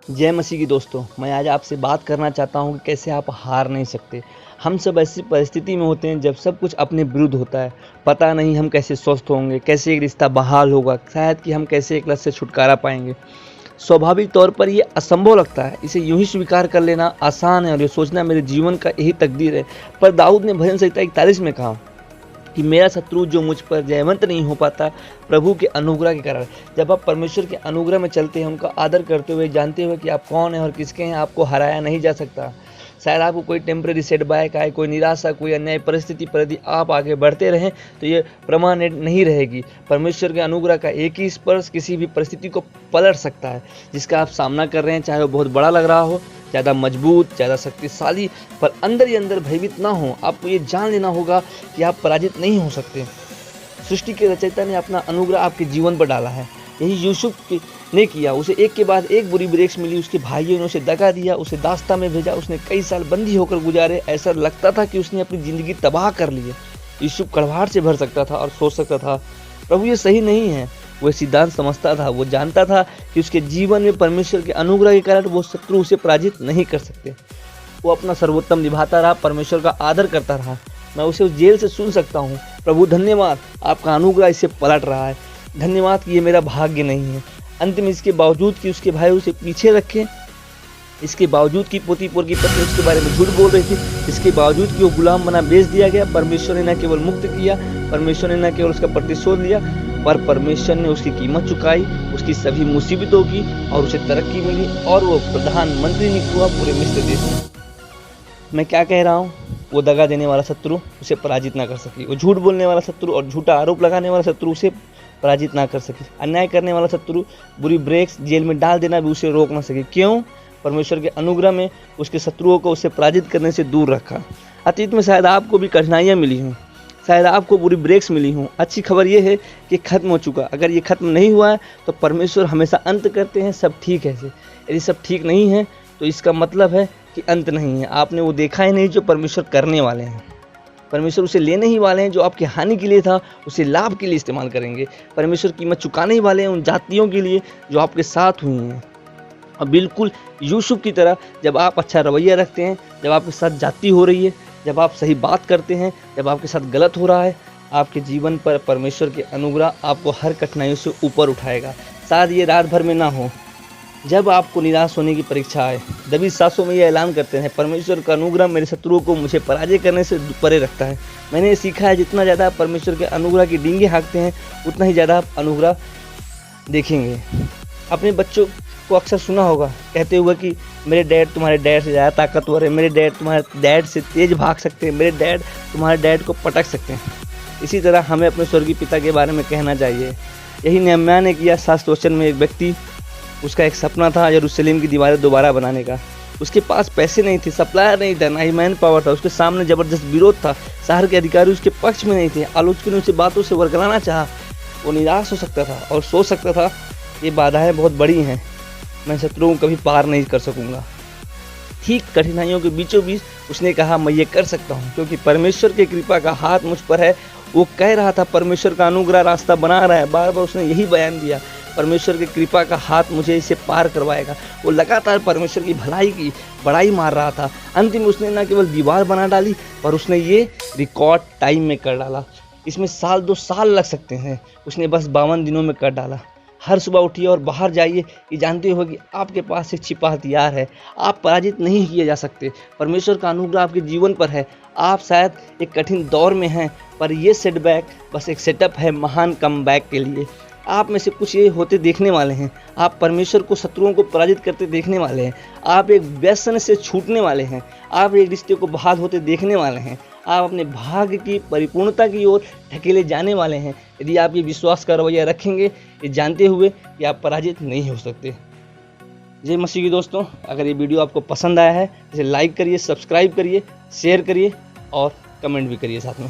जय मसीह की दोस्तों, मैं आज आपसे बात करना चाहता हूँ कि कैसे आप हार नहीं सकते। हम सब ऐसी परिस्थिति में होते हैं जब सब कुछ अपने विरुद्ध होता है। पता नहीं हम कैसे स्वस्थ होंगे, कैसे एक रिश्ता बहाल होगा, शायद कि हम कैसे एक लत से छुटकारा पाएंगे। स्वाभाविक तौर पर ये असंभव लगता है। इसे यूं ही स्वीकार कर लेना आसान है और ये सोचना मेरे जीवन का यही तकदीर है। पर दाऊद ने भजन संहिता 41 में कहा कि मेरा शत्रु जो मुझ पर जयवंत नहीं हो पाता प्रभु के अनुग्रह के कारण। जब आप परमेश्वर के अनुग्रह में चलते हैं, उनका आदर करते हुए, जानते हुए कि आप कौन हैं और किसके हैं, आपको हराया नहीं जा सकता। शायद आपको कोई टेम्परेरी सेटबैक आए, कोई निराशा, कोई अन्याय परिस्थिति पर यदि आप आगे बढ़ते रहें तो ये परमानेंट नहीं रहेगी। परमेश्वर के अनुग्रह का एक ही स्पर्श किसी भी परिस्थिति को पलट सकता है जिसका आप सामना कर रहे हैं, चाहे वो बहुत बड़ा लग रहा हो, ज़्यादा मजबूत, ज़्यादा शक्तिशाली, पर अंदर ही अंदर भयभीत ना हो। आपको ये जान लेना होगा कि आप पराजित नहीं हो सकते। सृष्टि के रचयिता ने अपना अनुग्रह आपके जीवन पर डाला है। यही यूसुफ ने किया। उसे एक के बाद एक बुरी ब्रेक्स मिली। उसके भाइयों ने उसे दगा दिया, उसे दास्ता में भेजा। उसने कई साल बंदी होकर गुजारे। ऐसा लगता था कि उसने अपनी ज़िंदगी तबाह कर ली है। यूसुफ कड़वाहट से भर सकता था और सोच सकता था प्रभु ये सही नहीं है। वो सिद्धांत समझता था। वो जानता था कि उसके जीवन में परमेश्वर के अनुग्रह के कारण वो शत्रु उसे पराजित नहीं कर सकते। वो अपना सर्वोत्तम निभाता रहा, परमेश्वर का आदर करता रहा। मैं उसे उस जेल से सुन सकता हूँ, प्रभु धन्यवाद, आपका अनुग्रह इसे पलट रहा है। धन्यवाद कि ये मेरा भाग्य नहीं है। अंत में इसके बावजूद कि उसके भाई उसे पीछे रखे, इसके बावजूद कि पोतीपोर की पत्नी उसके बारे में झूठ बोल रही थी, इसके बावजूद कि वो गुलाम बना बेच दिया गया, परमेश्वर ने न केवल मुक्त किया, परमेश्वर ने न केवल उसका प्रतिशोध लिया, पर परमेश्वर ने उसकी कीमत चुकाई, उसकी सभी मुसीबतों की, और उसे तरक्की मिली और वो प्रधानमंत्री नियुक्त हुआ पूरे मिस्र देश में। मैं क्या कह रहा हूँ? वो दगा देने वाला शत्रु उसे पराजित ना कर सकी। वो झूठ बोलने वाला शत्रु और झूठा आरोप लगाने वाला शत्रु उसे पराजित ना कर सके। अन्याय करने वाला शत्रु, बुरी ब्रेक्स, जेल में डाल देना भी उसे रोक ना सके। क्यों? परमेश्वर के अनुग्रह में उसके शत्रुओं को उसे पराजित करने से दूर रखा। अतीत में शायद आपको भी कठिनाइयाँ मिली हों, शायद आपको बुरी ब्रेक्स मिली हों। अच्छी खबर ये है कि खत्म हो चुका। अगर ये खत्म नहीं हुआ है तो परमेश्वर हमेशा अंत करते हैं, सब ठीक है। यदि सब ठीक नहीं है तो इसका मतलब है कि अंत नहीं है। आपने वो देखा ही नहीं जो परमेश्वर करने वाले हैं। परमेश्वर उसे लेने ही वाले हैं जो आपकी हानि के लिए था, उसे लाभ के लिए इस्तेमाल करेंगे। परमेश्वर कीमत चुकाने ही वाले हैं उन जातियों के लिए जो आपके साथ हुई हैं। और बिल्कुल यूसुफ की तरह जब आप अच्छा रवैया रखते हैं, जब आपके साथ जाति हो रही है, जब आप सही बात करते हैं, जब आपके साथ गलत हो रहा है, आपके जीवन पर परमेश्वर के अनुग्रह आपको हर कठिनाइयों से ऊपर उठाएगा। शायद ये रात भर में ना हो, जब आपको निराश होने की परीक्षा आए। दबी सांसों में ये ऐलान करते हैं, परमेश्वर का अनुग्रह मेरे शत्रुओं को मुझे पराजय करने से परे रखता है। मैंने ये सीखा है, जितना ज़्यादा आप परमेश्वर के अनुग्रह की डींगे हाँकते हैं, उतना ही ज़्यादा आप अनुग्रह देखेंगे। अपने बच्चों को अक्सर सुना होगा कहते हुए कि मेरे डैड तुम्हारे डैड से ज़्यादा ताकतवर है, मेरे डैड तुम्हारे डैड से तेज भाग सकते हैं, मेरे डैड तुम्हारे डैड को पटक सकते हैं। इसी तरह हमें अपने स्वर्गीय पिता के बारे में कहना चाहिए। यही नेहम्याह ने किया। शास्त्र वचन में एक व्यक्ति, उसका एक सपना था यरूशलेम की दीवारें दोबारा बनाने का। उसके पास पैसे नहीं थे, सप्लायर नहीं था, ना ही मैन पावर था। उसके सामने ज़बरदस्त विरोध था। शहर के अधिकारी उसके पक्ष में नहीं थे। आलोचकों ने उसे बातों से वरगलाना चाहा। वो निराश हो सकता था और सोच सकता था ये बाधाएं बहुत बड़ी हैं, मैं शत्रुओं को कभी पार नहीं कर सकूंगा। ठीक कठिनाइयों के बीचों बीच उसने कहा मैं ये कर सकता हूँ क्योंकि परमेश्वर की कृपा का हाथ मुझ पर है। वो कह रहा था परमेश्वर का अनुग्रह रास्ता बना रहा है। बार बार उसने यही बयान दिया, परमेश्वर की कृपा का हाथ मुझे इसे पार करवाएगा। वो लगातार परमेश्वर की भलाई की बड़ाई मार रहा था। अंतिम में उसने न केवल दीवार बना डाली, पर उसने ये रिकॉर्ड टाइम में कर डाला। इसमें साल 2 साल लग सकते हैं, उसने बस 52 दिनों में कर डाला। हर सुबह उठिए और बाहर जाइए, ये जानते हो कि आपके पास एक छिपा हथियार है। आप पराजित नहीं किए जा सकते। परमेश्वर का अनुग्रह आपके जीवन पर है। आप शायद एक कठिन दौर में हैं, पर ये सेटबैक बस एक सेटअप है महान कमबैक के लिए। आप में से कुछ ये होते देखने वाले हैं। आप परमेश्वर को शत्रुओं को पराजित करते देखने वाले हैं। आप एक व्यसन से छूटने वाले हैं। आप एक रिश्ते को बहाल होते देखने वाले हैं। आप अपने भाग्य की परिपूर्णता की ओर ढकेले जाने वाले हैं। यदि आप ये विश्वास का रवैया रखेंगे, ये जानते हुए कि आप पराजित नहीं हो सकते। जय मसीह की दोस्तों, अगर ये वीडियो आपको पसंद आया है इसे लाइक करिए, सब्सक्राइब करिए, शेयर करिए और कमेंट भी करिए साथ में।